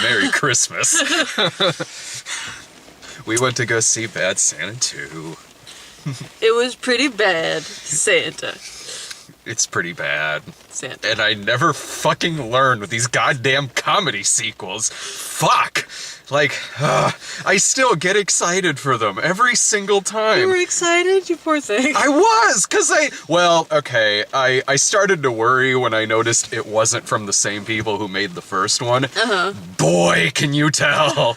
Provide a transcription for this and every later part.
Merry Christmas. We went to go see Bad Santa 2. It was pretty bad, Santa. It's pretty bad. Santa. And I never fucking learned with these goddamn comedy sequels. Fuck! Like, I still get excited for them every single time. You were excited, you poor thing. I was, because I started to worry when I noticed it wasn't from the same people who made the first one. Uh-huh. Boy, can you tell.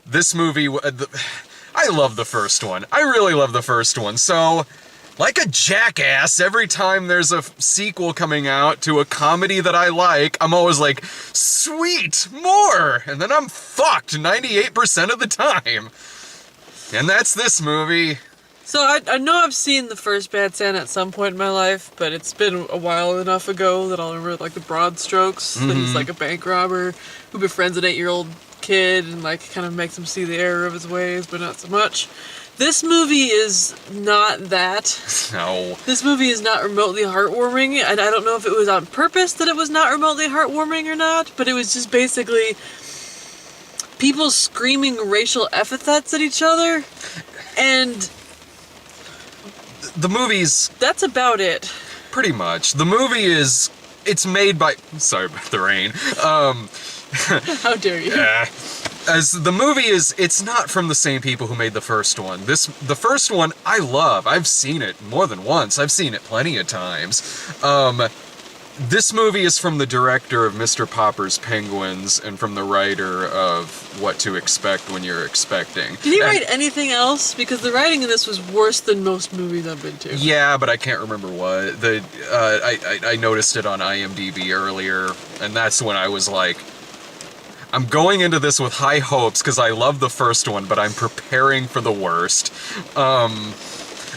This movie, I love the first one. I really love the first one, so... Like a jackass, every time there's a sequel coming out to a comedy that I like, I'm always like, sweet, more! And then I'm fucked 98% of the time. And that's this movie. So I know I've seen the first Bad Santa at some point in my life, but it's been a while enough ago that I'll remember like the broad strokes. That he's like a bank robber who befriends an 8-year-old kid and like kind of makes him see the error of his ways, but not so much. This movie is not that. No. This movie is not remotely heartwarming, and I don't know if it was on purpose that it was not remotely heartwarming or not, but it was just basically people screaming racial epithets at each other, and The movie's... that's about it. Pretty much. The movie is... It's made by... Sorry about the rain. How dare you? As the movie is, it's not from the same people who made the first one. The first one, I love. I've seen it more than once. I've seen it plenty of times. This movie is from the director of Mr. Popper's Penguins and from the writer of What to Expect When You're Expecting. Did he write anything else? Because the writing in this was worse than most movies I've been to. Yeah, but I can't remember what. I noticed it on IMDb earlier, and that's when I was like, I'm going into this with high hopes because I love the first one, but I'm preparing for the worst.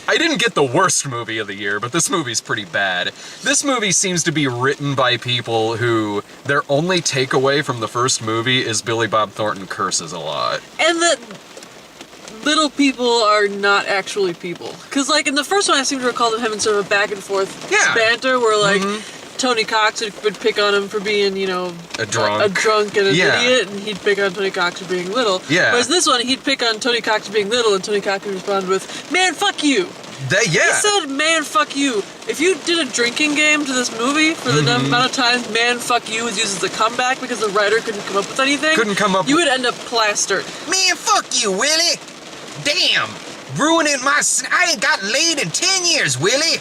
I didn't get the worst movie of the year, but this movie's pretty bad. This movie seems to be written by people who their only takeaway from the first movie is Billy Bob Thornton curses a lot. And that little people are not actually people. Because, like, in the first one, I seem to recall them having sort of a back and forth banter where, like, Tony Cox would pick on him for being, you know, a drunk and an idiot, and he'd pick on Tony Cox for being little. Yeah. Whereas this one, he'd pick on Tony Cox for being little, and Tony Cox would respond with, "Man, fuck you." He said, "Man, fuck you." If you did a drinking game to this movie for the amount of times "man, fuck you" was used as a comeback because the writer couldn't come up with anything, you would end up plastered. Man, fuck you, Willie. Damn, ruining my... I ain't got laid in 10 years, Willie.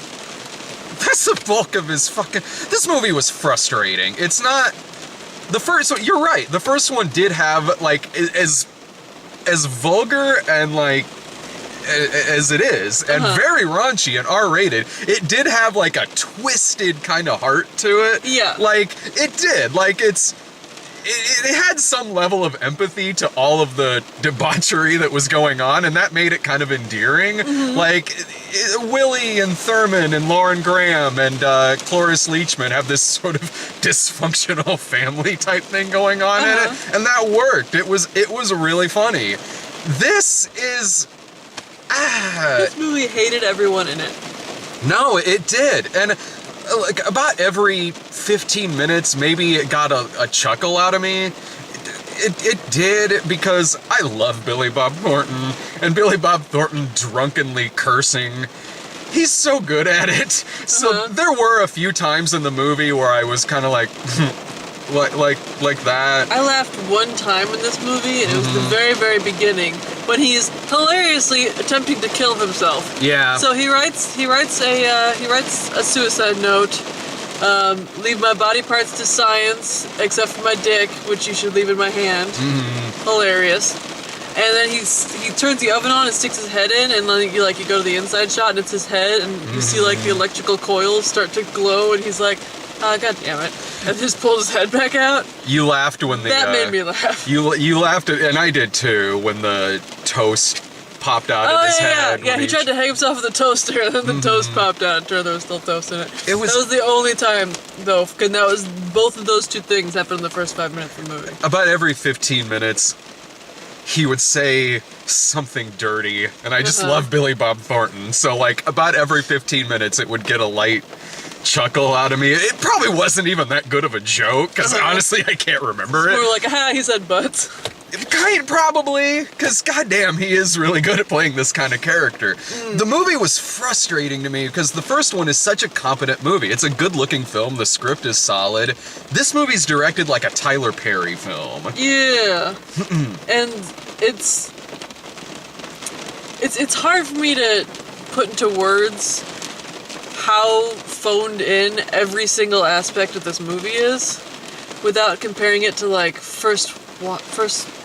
That's the bulk of his fucking... This movie was frustrating. It's not... The first one... You're right. The first one did have, like, as vulgar and, like, as it is, and very raunchy and R-rated, it did have, like, a twisted kind of heart to it. Yeah. Like, it did. Like, it had some level of empathy to all of the debauchery that was going on, and that made it kind of endearing. Like, Willie and Thurman and Lauren Graham and Cloris Leachman have this sort of dysfunctional family type thing going on in it, and that worked. It was really funny. This is... This movie hated everyone in it. No, it did, and... Like, about every 15 minutes, maybe it got a chuckle out of me. It did, because I love Billy Bob Thornton, and Billy Bob Thornton drunkenly cursing. He's so good at it. So there were a few times in the movie where I was kind of like, like that. I laughed one time in this movie, and it was the very, very beginning, when he is hilariously attempting to kill himself. Yeah. So he writes a suicide note. Leave my body parts to science, except for my dick, which you should leave in my hand. Hilarious. And then he turns the oven on and sticks his head in, and then you go to the inside shot, and it's his head, and you see like the electrical coils start to glow, and he's like, God damn it. And just pulled his head back out. You laughed when the... That made me laugh. You laughed, and I did too, when the toast popped out of his head. Yeah, he tried to hang himself with the toaster, and then the toast popped out, and turned there was still toast in it. That was the only time, though, because both of those two things happened in the first 5 minutes of the movie. About every 15 minutes, he would say something dirty, and I just love Billy Bob Thornton, so like about every 15 minutes it would get a light chuckle out of me. It probably wasn't even that good of a joke, because honestly, I can't remember We it. were like, he said butts. Probably, because goddamn, he is really good at playing this kind of character. The movie was frustrating to me because the first one is such a competent movie. It's a good-looking film. The script is solid. This movie's directed like a Tyler Perry film. Yeah. And it's hard for me to put into words how phoned in every single aspect of this movie is without comparing it to like first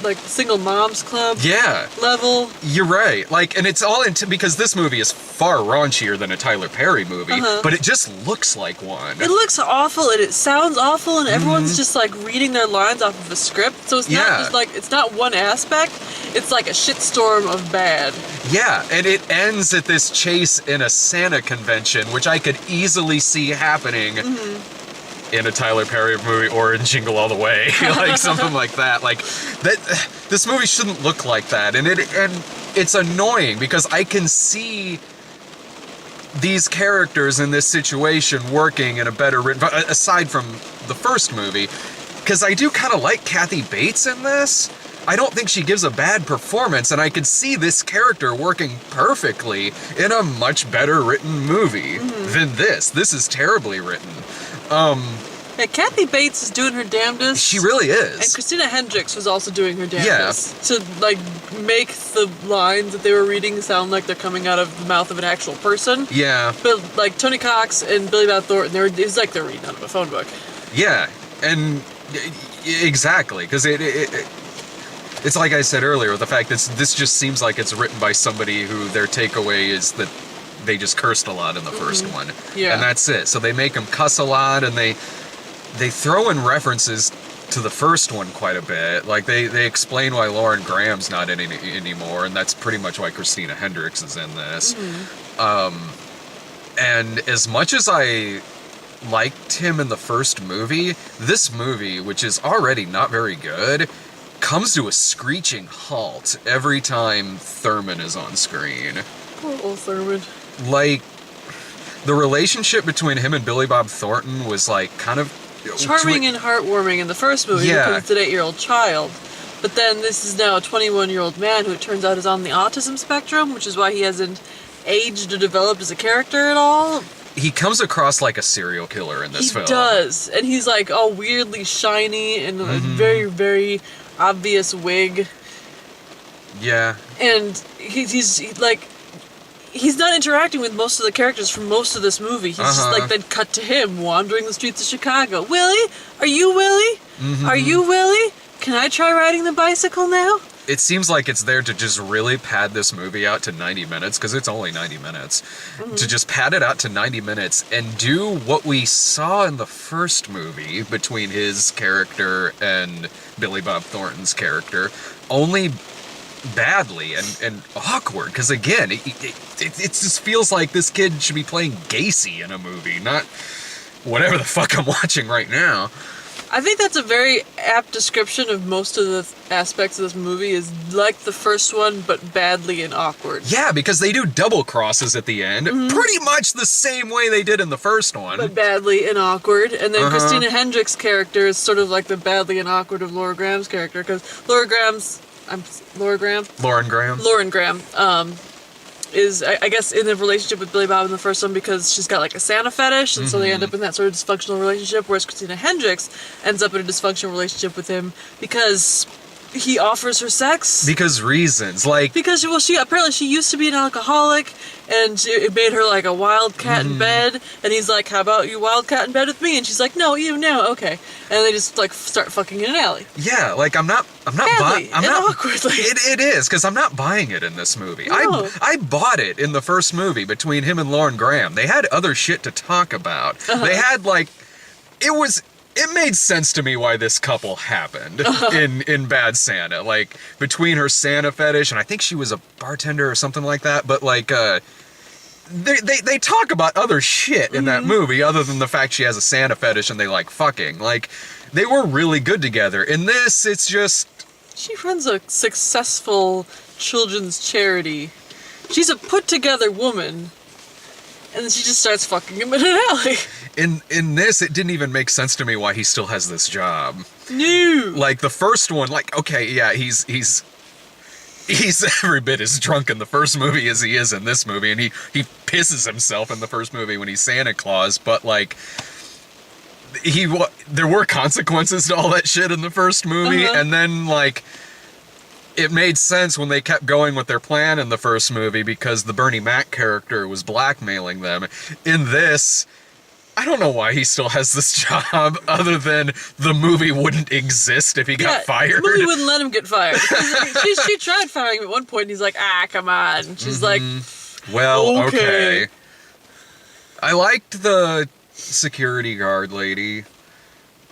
like single moms club Yeah. level. You're right. Like, and it's all into because this movie is far raunchier than a Tyler Perry movie, but it just looks like one. It looks awful and it sounds awful and everyone's just like reading their lines off of a script. So it's not Yeah. just like, it's not one aspect, it's like a shitstorm of bad. Yeah, and it ends at this chase in a Santa convention, which I could easily see happening in a Tyler Perry movie or in Jingle All the Way, like something like that. Like that, this movie shouldn't look like that, and it's annoying because I can see these characters in this situation working in a better written, aside from the first movie, because I do kind of like Kathy Bates in this. I don't think she gives a bad performance, and I could see this character working perfectly in a much better written movie than this. This is terribly written. Yeah, Kathy Bates is doing her damnedest. She really And is. Christina Hendricks was also doing her damnedest to like make the lines that they were reading sound like they're coming out of the mouth of an actual person. Yeah, But like Tony Cox and Billy Bob Thornton, it's like they're reading out of a phone book. yeah, and exactly, because it's like I said earlier, the fact that this just seems like it's written by somebody who their takeaway is that they just cursed a lot in the first one. Yeah. And that's it. So they make them cuss a lot, and they throw in references to the first one quite a bit. Like they explain why Lauren Graham's not in it anymore, and that's pretty much why Christina Hendricks is in this. And as much as I liked him in the first movie, this movie, which is already not very good, comes to a screeching halt every time Thurman is on screen. Poor old Thurman. Like, the relationship between him and Billy Bob Thornton was like kind of Charming and heartwarming in the first movie Yeah. because it's an 8-year-old child. But then this is now a 21-year-old man who it turns out is on the autism spectrum, which is why he hasn't aged or developed as a character at all. He comes across like a serial killer in this film. He does. And he's like all weirdly shiny and a very, very obvious wig. Yeah. And he's not interacting with most of the characters from most of this movie. He's just like then cut to him wandering the streets of Chicago. Willie? Are you Willie? Are you Willie? Can I try riding the bicycle now? It seems like it's there to just really pad this movie out to 90 minutes, because it's only 90 minutes. To just pad it out to 90 minutes and do what we saw in the first movie between his character and Billy Bob Thornton's character, only badly and awkward. Because again, it just feels like this kid should be playing Gacy in a movie, not whatever the fuck I'm watching right now. I think that's a very apt description of most of the aspects of this movie, is like the first one, but badly and awkward. Yeah, because they do double crosses at the end, pretty much the same way they did in the first one. But badly and awkward. And then Christina Hendricks' character is sort of like the badly and awkward of Laura Graham's character, because Lauren Graham, is, I guess, in a relationship with Billy Bob in the first one because she's got like a Santa fetish, and so they end up in that sort of dysfunctional relationship, whereas Christina Hendricks ends up in a dysfunctional relationship with him because he offers her sex. Because reasons, like... Because, well, she used to be an alcoholic, and it made her like a wildcat in bed, and he's like, how about you wildcat in bed with me? And she's like, no, okay. And they just like start fucking in an alley. Yeah, like I'm not Badly I'm and not awkwardly. It is, because I'm not buying it in this movie. No. I bought it in the first movie between him and Lauren Graham. They had other shit to talk about. They had like... It made sense to me why this couple happened in Bad Santa. Like, between her Santa fetish, and I think she was a bartender or something like that, but like, they talk about other shit in that movie other than the fact she has a Santa fetish and they like fucking. Like, they were really good together. In this, it's just... She runs a successful children's charity. She's a put-together woman. And then she just starts fucking him in an alley. In this, it didn't even make sense to me why he still has this job. No. Like the first one, like okay, yeah, he's every bit as drunk in the first movie as he is in this movie, and he pisses himself in the first movie when he's Santa Claus, but like there were consequences to all that shit in the first movie, and then like it made sense when they kept going with their plan in the first movie because the Bernie Mac character was blackmailing them. In this, I don't know why he still has this job other than the movie wouldn't exist if he got fired. The movie wouldn't let him get fired. she tried firing him at one point, and he's like, come on. And she's like, well, okay. I liked the security guard lady.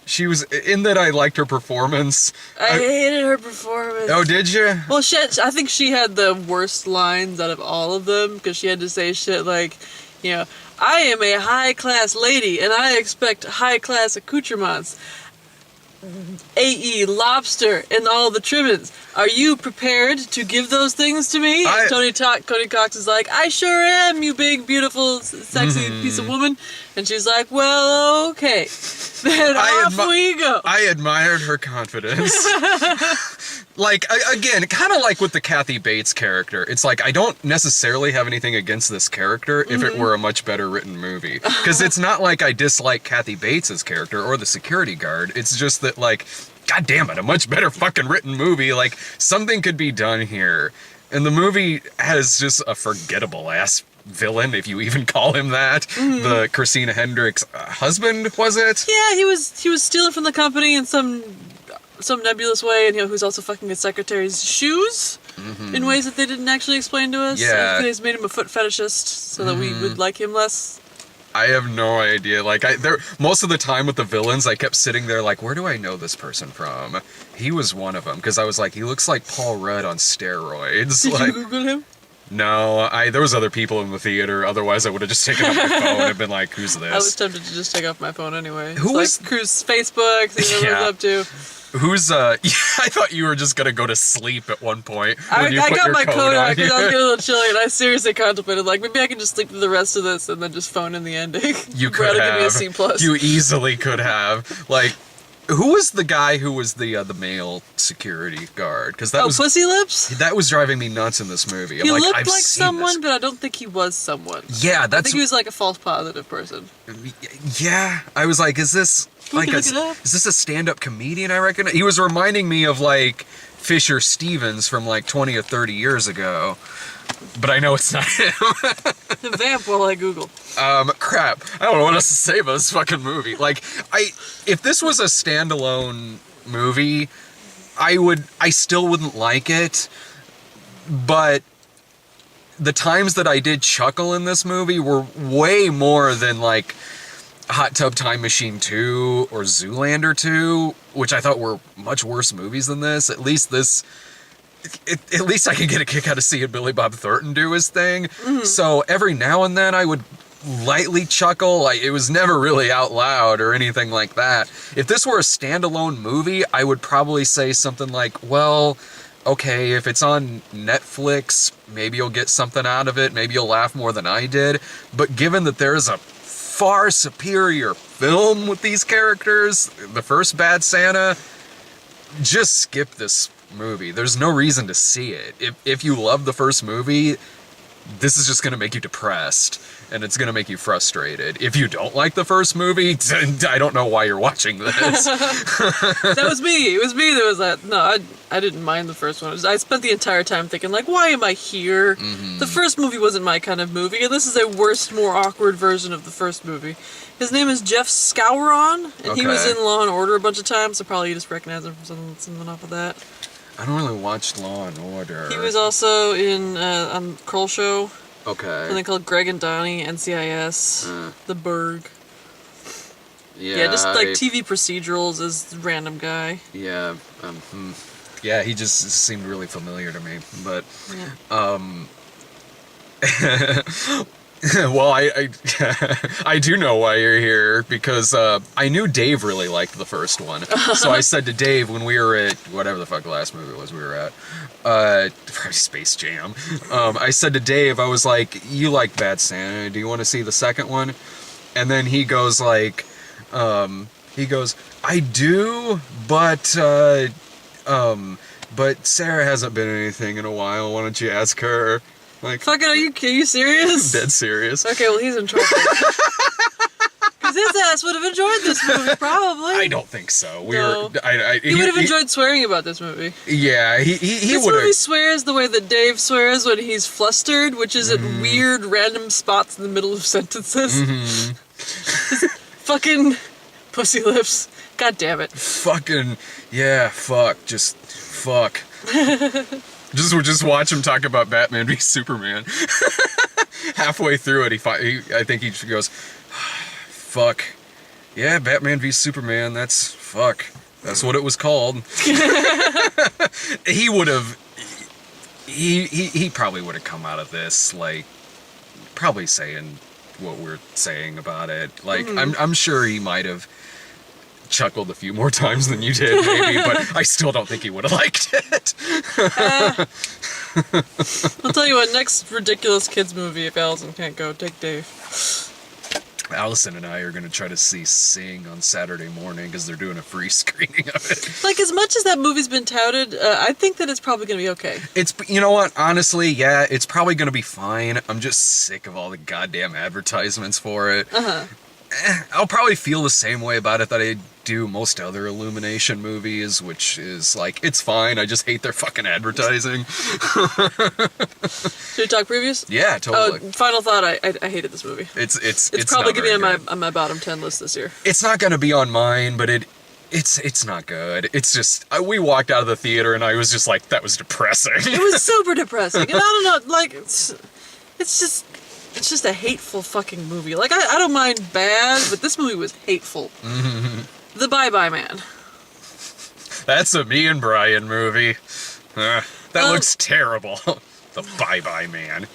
She was, in that I liked her performance. I hated her performance. Oh, did you? Well, I think she had the worst lines out of all of them, because she had to say shit like, you know, I am a high-class lady, and I expect high-class accoutrements. A.E. lobster and all the trimmings. Are you prepared to give those things to me? And Tony Cox is like, I sure am, you big, beautiful, sexy piece of woman. And she's like, well, okay. Then off we go. I admired her confidence. Like, again, kind of like with the Kathy Bates character. It's like, I don't necessarily have anything against this character if it were a much better written movie. Because it's not like I dislike Kathy Bates' character or the security guard. It's just that, like, God damn it, a much better fucking written movie. Like, something could be done here. And the movie has just a forgettable ass villain, if you even call him that. The Christina Hendricks husband, was it? Yeah, he was stealing from the company in some nebulous way, and who's also fucking his secretary's shoes in ways that they didn't actually explain to us. Yeah. I think they made him a foot fetishist so that we would like him less. I have no idea. Like, most of the time with the villains, I kept sitting there like, where do I know this person from? He was one of them, because I was like, he looks like Paul Rudd on steroids. Did like, you Google him? No, there was other people in the theater. Otherwise, I would have just taken up my phone and been like, "Who's this?" I was tempted to just take off my phone anyway. Who was Cruz Facebook? See what up to. Who's I thought you were just gonna go to sleep at one point. I got my coat on because I was getting a little chilly, and I seriously contemplated like maybe I can just sleep through the rest of this and then just phone in the ending. You could have. Give me a C+. You easily could have. Like, who was the guy who was the male security guard? Because that was Pussy Lips. That was driving me nuts in this movie. He looked I've like seen someone, this. but I don't think he was someone. Yeah, I think he was like a false positive person. Yeah, I was like, is this like is this a stand-up comedian? I reckon he was reminding me of like Fisher Stevens from like 20 or 30 years ago, but I know it's not him. The vamp while I Google. Crap. I don't know what else to say about this fucking movie. Like, if this was a standalone movie, I still wouldn't like it, but the times that I did chuckle in this movie were way more than like Hot Tub Time Machine 2 or Zoolander 2, which I thought were much worse movies than this. At least this, at least I can get a kick out of seeing Billy Bob Thornton do his thing. So every now and then I would lightly chuckle. It was never really out loud or anything like that. If this were a standalone movie, I would probably say something like, well, okay, if it's on Netflix, maybe you'll get something out of it. Maybe you'll laugh more than I did. But given that there's a far superior film with these characters, the first Bad Santa, just skip this movie. There's no reason to see it. If you love the first movie, this is just going to make you depressed, and it's going to make you frustrated. If you don't like the first movie, I don't know why you're watching this. That was me. It was me that was that. No, I didn't mind the first one. I spent the entire time thinking, like, why am I here? The first movie wasn't my kind of movie, and this is a worse, more awkward version of the first movie. His name is Jeff Scowron, and he was in Law & Order a bunch of times, so probably you just recognize him from something off of that. I don't really watch Law and Order. He was also in on Kroll Show. Okay. Something called Greg and Donnie, NCIS, The Berg. Yeah, just like TV procedurals as random guy. Yeah. Yeah, he just seemed really familiar to me. But, Well, I do know why you're here, because I knew Dave really liked the first one. So I said to Dave when we were at whatever the fuck the last movie was we were at, probably Space Jam. I said to Dave, I was like, you like Bad Santa, do you want to see the second one? And then he goes like, I do, but Sarah hasn't been anything in a while. Why don't you ask her? Like, Fucking, are you serious? dead serious. Okay, well, he's in trouble. Because his ass would have enjoyed this movie, probably. I don't think so. He would have enjoyed swearing about this movie. Yeah, he This would movie have. swears the way that Dave swears when he's flustered, which is at weird, random spots in the middle of sentences. Fucking pussy lips. God damn it. Fucking yeah, fuck, just fuck. Just watch him talk about Batman v Superman. Halfway through it, I think he goes, fuck. Yeah, Batman v Superman. That's fuck. That's what it was called. He would have. He probably would have come out of this like probably saying what we're saying about it. Like I'm sure he might have chuckled a few more times than you did, maybe, but I still don't think he would have liked it. I'll tell you what, next ridiculous kids movie, if Allison can't go, take Dave. Allison and I are going to try to see Sing on Saturday morning because they're doing a free screening of it. Like, as much as that movie's been touted, I think that it's probably going to be okay. It's, you know what, honestly, yeah, it's probably going to be fine. I'm just sick of all the goddamn advertisements for it. I'll probably feel the same way about it that I do most other Illumination movies, which is like, it's fine, I just hate their fucking advertising. Should we talk previews? Yeah, totally. Final thought, I hated this movie. It's probably not going to be very on my bottom 10 list this year. It's not going to be on mine, but it's not good. It's just, we walked out of the theater and I was just like, that was depressing. It was super depressing. And I don't know, like, it's just a hateful fucking movie. Like, I don't mind bad, but this movie was hateful. The Bye Bye Man. That's a me and Brian movie. That looks terrible. The Bye Bye Man.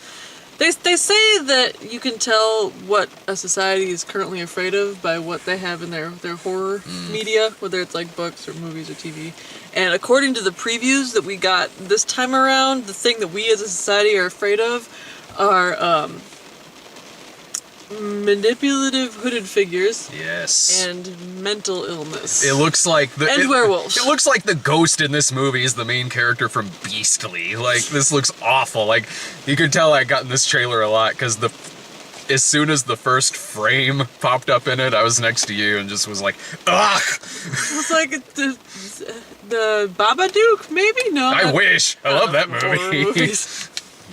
They say that you can tell what a society is currently afraid of by what they have in their horror media, whether it's like books or movies or TV. And according to the previews that we got this time around, the thing that we as a society are afraid of are manipulative hooded figures. Yes. And mental illness. It looks like werewolves. It looks like the ghost in this movie is the main character from Beastly. Like, this looks awful. Like, you could tell I got in this trailer a lot because as soon as the first frame popped up in it, I was next to you and just was like, ugh. It was like the Babadook, maybe? No. I wish. I love that horror movie. movies.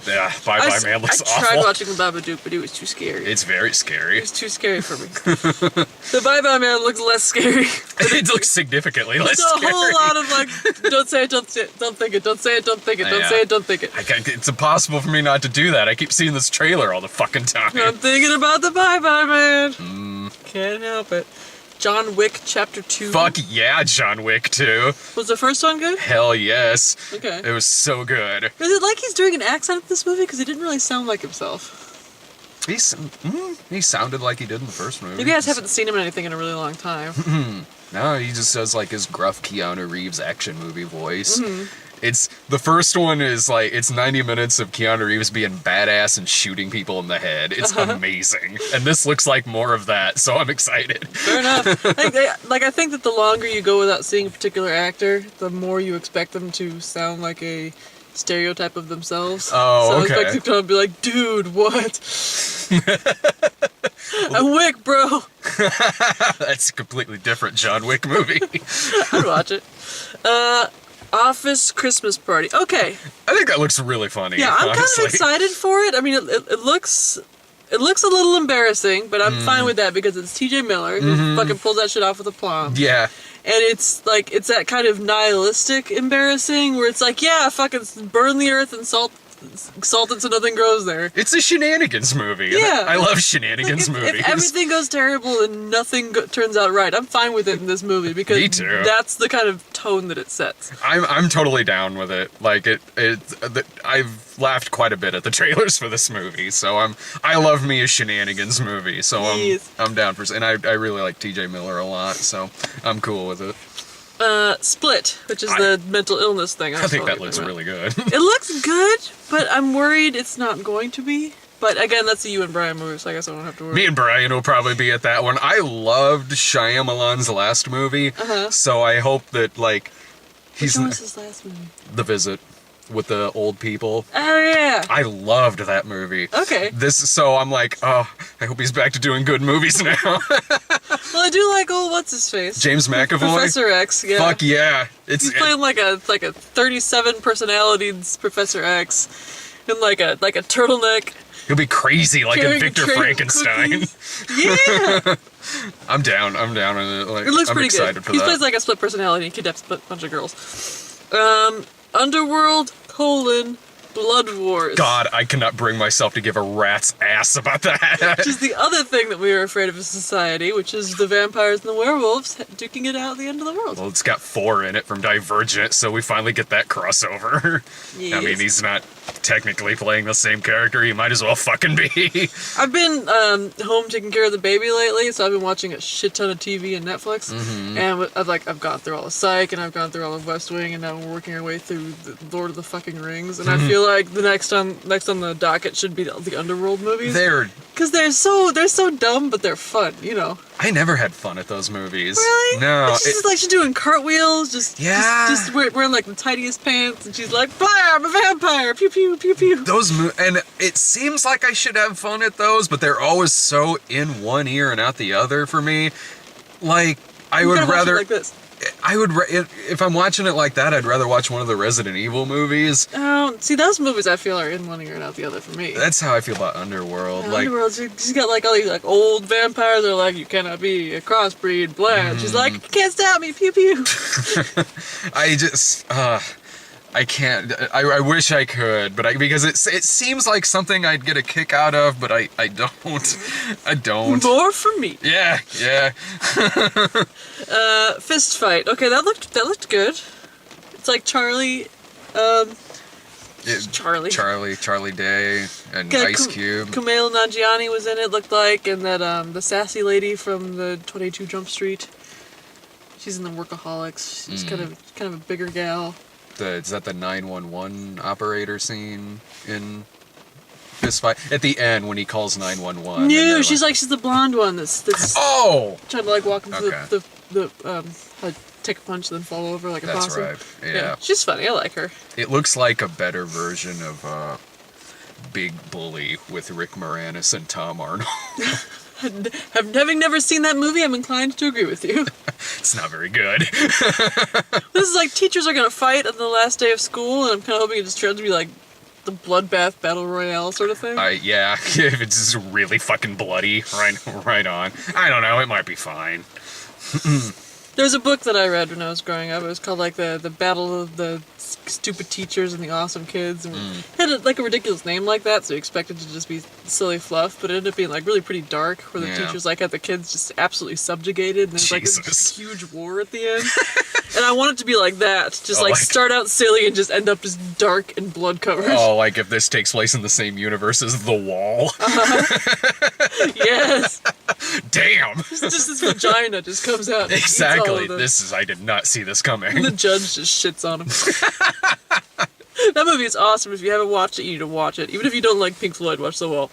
Yeah, Bye Bye Man looks I tried awful. watching the Babadook, but it was too scary. It's very scary. It was too scary for me. The Bye Bye Man looks less scary. It looks significantly less It's a scary. whole lot of like, don't say it, don't say it, don't think it, don't say it, don't think it, don't say it, don't think it. It's impossible for me not to do that. I keep seeing this trailer all the fucking time. I'm thinking about the Bye Bye Man. Can't help it. John Wick Chapter 2. Fuck yeah, John Wick 2. Was the first one good? Hell yes. Okay. It was so good. Is it like he's doing an accent in this movie? Because he didn't really sound like himself. He sounded like he did in the first movie. You guys haven't seen him in anything in a really long time. No, he just does like his gruff Keanu Reeves action movie voice. It's the first one is like it's 90 minutes of Keanu Reeves being badass and shooting people in the head. It's amazing, and this looks like more of that. So I'm excited. Fair enough. I think that the longer you go without seeing a particular actor, the more you expect them to sound like a stereotype of themselves. Oh, okay. So I expect them to be like, dude, what? I'm Wick, bro. That's a completely different John Wick movie. I'd watch it. Office Christmas Party. Okay. I think that looks really funny. Yeah, I'm honestly. kind of excited for it. I mean, it looks a little embarrassing, but I'm fine with that because it's T.J. Miller who fucking pulls that shit off with aplomb. Yeah. And it's that kind of nihilistic embarrassing where it's like, yeah, fucking burn the earth and salt salted so nothing grows there. It's a shenanigans movie. Yeah. I love shenanigans Like, movies. if everything goes terrible and nothing turns out right, I'm fine with it in this movie because Me too. that's the kind of tone that it sets. I'm totally down with it. Like I've laughed quite a bit at the trailers for this movie, so I love me a shenanigans movie. So Yes. I'm down for, and I really like T.J. Miller a lot, so I'm cool with it. Split, which is the mental illness thing. I think that looks really good. It looks good, but I'm worried it's not going to be. But again, that's a you and Brian movie, so I guess I don't have to worry. Me and Brian will probably be at that one. I loved Shyamalan's last movie, so I hope that like Which one was his last movie? The Visit with the old people. Oh yeah. I loved that movie. Okay. So I'm like, oh, I hope he's back to doing good movies now. Well, I do like old what's his face. James McAvoy. Professor X. Yeah. Fuck yeah! He's playing like a 37 personalities Professor X, in like a turtleneck. He'll be crazy like in carrying a Victor tray of Frankenstein. cookies. Yeah. I'm down with it. Like, It looks I'm pretty excited good. for He that. plays like a split personality. He kidnaps a bunch of girls. Underworld, Blood Wars. God, I cannot bring myself to give a rat's ass about that. Which is the other thing that we are afraid of as a society, which is the vampires and the werewolves duking it out at the end of the world. Well, it's got 4 in it from Divergent, so we finally get that crossover. I mean, Yes. he's not technically playing the same character. He might as well fucking be. I've been home taking care of the baby lately, so I've been watching a shit ton of TV and Netflix. And I've gone through all of Psych, and I've gone through all of West Wing, and now we're working our way through the Lord of the fucking Rings. And I feel like the next on the docket should be the Underworld movies, because they're so dumb, but they're fun, you know. I never had fun at those movies. Really? No. And she's just like she's doing cartwheels, just wearing like the tightest pants, and she's like, "Blah, I'm a vampire!" Pew pew pew pew. And it seems like I should have fun at those, but they're always so in one ear and out the other for me. Like I You would gotta watch it rather. like this. If I'm watching it like that, I'd rather watch one of the Resident Evil movies. Oh, see, those movies I feel are in one ear and out the other for me. That's how I feel about Underworld. Like, Underworld, she's got like all these like old vampires. They're like, you cannot be a crossbreed, blah. And she's like, you can't stop me, pew pew. I just, I can't. I wish I could, but because it seems like something I'd get a kick out of, but I don't. I don't. More for me. Yeah. Fist fight. Okay, that looked good. It's like Charlie. Charlie Day, and Yeah, Ice Cube. Kumail Nanjiani was in it. Looked like, and that the sassy lady from the 22 Jump Street. She's in the Workaholics. She's kind of a bigger gal. Is that the 911 operator scene in Fist Fight? At the end when he calls 911. No, she's the blonde one that's Oh! trying to like walk into Okay. take a punch and then fall over like a That's possum. right. Yeah. She's funny. I like her. It looks like a better version of Big Bully with Rick Moranis and Tom Arnold. Having never seen that movie, I'm inclined to agree with you. It's not very good. This is like teachers are gonna fight on the last day of school, and I'm kind of hoping it just turns to be like the bloodbath battle royale sort of thing. Yeah, if it's just really fucking bloody, right on. I don't know, it might be fine. There was a book that I read when I was growing up. It was called like the Battle of the Stupid Teachers and the Awesome Kids, and it had a ridiculous name like that, so you expected it to just be silly fluff, but it ended up being like really pretty dark, where the teachers like had the kids just absolutely subjugated, and there's like this huge war at the end. And I want it to be like that, just start out silly and just end up just dark and blood covered. Oh, like if this takes place in the same universe as The Wall. Yes. Damn. Just this vagina just comes out. And eats all Exactly. of them. I did not see this coming. And the judge just shits on him. That movie is awesome. If you haven't watched it, you need to watch it. Even if you don't like Pink Floyd, watch The Wall.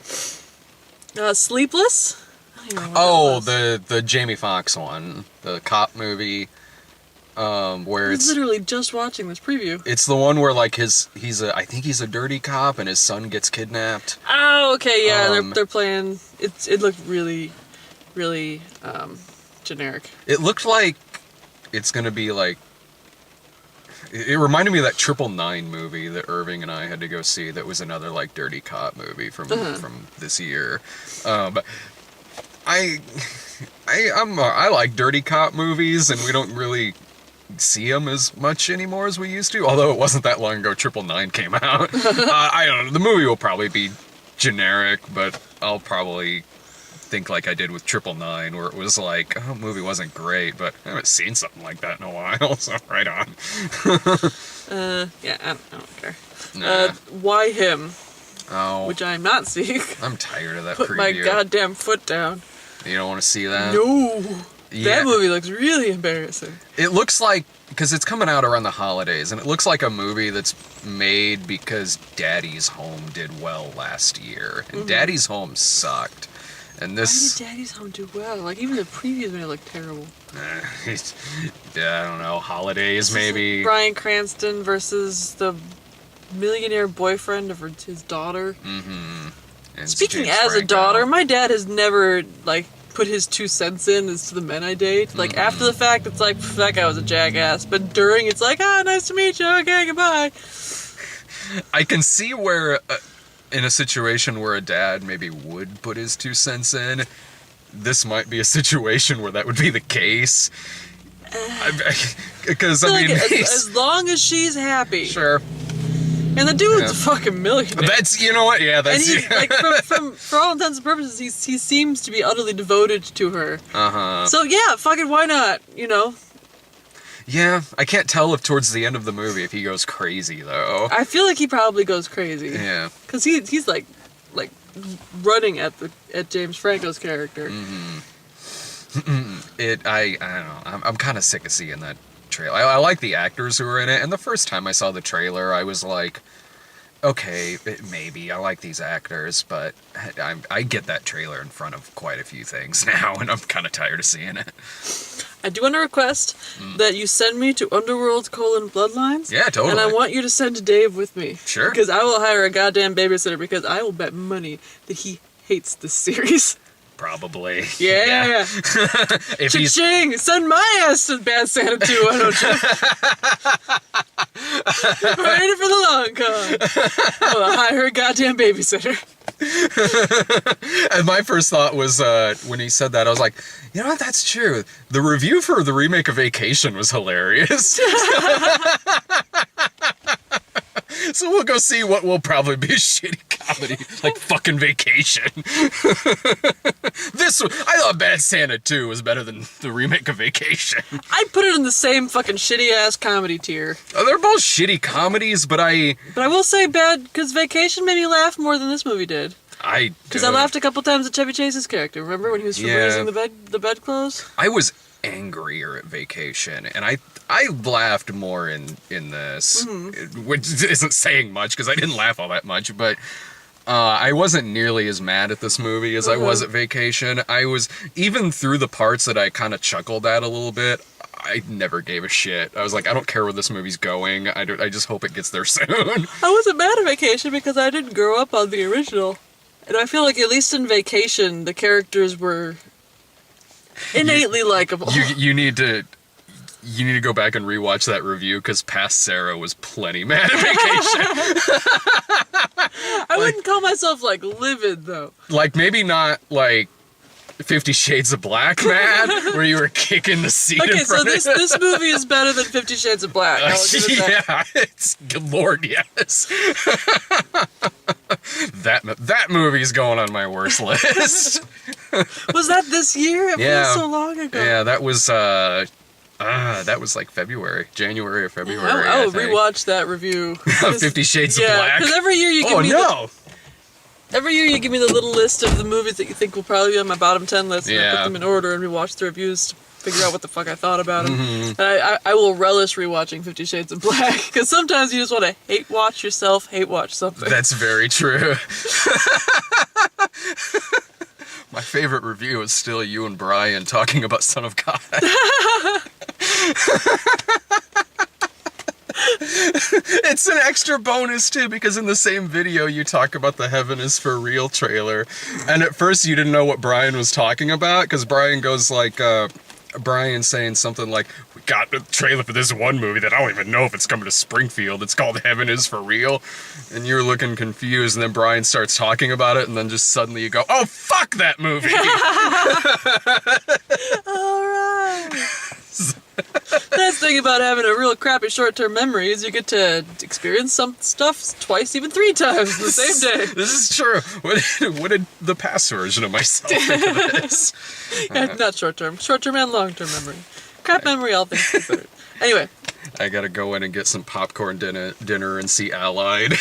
Sleepless? I don't even know what that was. The Jamie Foxx one, the cop movie, where I was literally just watching this preview. it's the one where like I think he's a dirty cop and his son gets kidnapped. Oh, okay, yeah, they're playing. It looked really, really generic. It looked like it's gonna be like. It reminded me of that 999 movie that Irving and I had to go see. That was another like dirty cop movie from this year. But I like dirty cop movies, and we don't really see them as much anymore as we used to. Although it wasn't that long ago 999 came out. I don't know. The movie will probably be generic, but I'll probably think like I did with 999, where it was like, oh, the movie wasn't great, but I haven't seen something like that in a while, so right on. Yeah, I don't care. Nah. Why him? Oh, Which I'm not seeing. I'm tired of that Put preview. my goddamn foot down. You don't want to see that? No. Yeah. That movie looks really embarrassing. It looks like, because it's coming out around the holidays, and it looks like a movie that's made because Daddy's Home did well last year, and Daddy's Home sucked. And Why this, did Daddy's Home do well? Like, even the previews made it look terrible. yeah, I don't know, holidays maybe. Bryan Cranston versus the millionaire boyfriend of his daughter. And Speaking James as a Franco. daughter, my dad has never, like, put his 2 cents in as to the men I date. Like, after the fact, it's like, that guy was a jackass. But during, it's like, nice to meet you. Okay, goodbye. I can see where, in a situation where a dad maybe would put his 2 cents in, this might be a situation where that would be the case. Because, I mean, like, as long as she's happy. sure. And the dude's Yeah. a fucking millionaire. That's, you know what, yeah, and that's... he, like, for all intents and purposes, he seems to be utterly devoted to her. Uh-huh. So, yeah, fucking why not, you know? Yeah, I can't tell if towards the end of the movie if he goes crazy, though. I feel like he probably goes crazy. Yeah. Because he's like running at James Franco's character. I don't know. I'm kind of sick of seeing that trailer. I like the actors who are in it, and the first time I saw the trailer, I was like, okay, maybe I like these actors, but I get that trailer in front of quite a few things now, and I'm kind of tired of seeing it. I do want to request that you send me to Underworld: Bloodlines. Yeah, totally. And I want you to send Dave with me. Sure. Because I will hire a goddamn babysitter because I will bet money that he hates this series. Probably. Yeah. If he's Cha-ching! Send my ass to Bad Santa 2, why don't you? We're in it for the long con. I'm gonna hire a goddamn babysitter. And my first thought was, when he said that, I was like, you know what, that's true. The review for the remake of Vacation was hilarious. So we'll go see what will probably be a shitty comedy, like fucking Vacation. I thought Bad Santa 2 was better than the remake of Vacation. I'd put it in the same fucking shitty ass comedy tier. They're both shitty comedies, but I But I will say because Vacation made me laugh more than this movie did. Because I laughed a couple times at Chevy Chase's character. Remember when he was raising the bedclothes? I was angrier at Vacation, and I laughed more in this, which isn't saying much because I didn't laugh all that much, but I wasn't nearly as mad at this movie as I was at Vacation. I was, even through the parts that I kind of chuckled at a little bit, I never gave a shit. I was like, I don't care where this movie's going. I just hope it gets there soon. I wasn't mad at Vacation because I didn't grow up on the original. And I feel like at least in Vacation, the characters were innately likable. You need to go back and rewatch that review because past Sarah was plenty mad at Vacation. I wouldn't call myself, like, livid, though. Like, maybe not, like, 50 Shades of Black mad, where you were kicking the seat Okay, in so front of this movie is better than 50 Shades of Black. I'll give it that. Yeah, it's, good Lord, yes. that movie's going on my worst list. Was that this year? It Yeah. feels so long ago. Yeah, that was like January or February. I will think. rewatch that review. 50 Shades of Yeah, Black. because every year you give Oh me no! every year you give me the little list of the movies that you think will probably be on my bottom 10 list, and I Yeah. put them in order and rewatch the reviews to figure out what the fuck I thought about them. Mm-hmm. And I will relish rewatching 50 Shades of Black, because sometimes you just want to hate watch yourself, hate watch something. That's very true. My favorite review is still you and Brian talking about Son of God. It's an extra bonus too, because in the same video you talk about the Heaven is for Real trailer, and at first you didn't know what Brian was talking about, because Brian goes like, Brian saying something like, we got a trailer for this one movie that I don't even know if it's coming to Springfield, it's called Heaven is for Real, and you're looking confused, and then Brian starts talking about it, and then just suddenly you go, oh fuck that movie! Alright. That's the thing about having a real crappy short-term memory is you get to experience some stuff twice, even 3 times in the same day. This is true. What did the past version of myself think of this? Yeah, not short-term and long-term memory. Crap memory, all things considered. Anyway. I gotta go in and get some popcorn dinner and see Allied.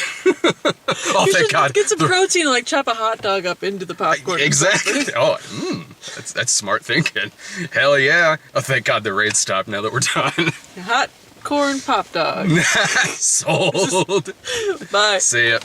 Oh, You thank should God. get some protein and like chop a hot dog up into the popcorn. Exactly. Oh, that's smart thinking. Hell yeah. Oh, thank God the raid stopped now that we're done. Hot corn pop dog. Sold. Bye. See ya.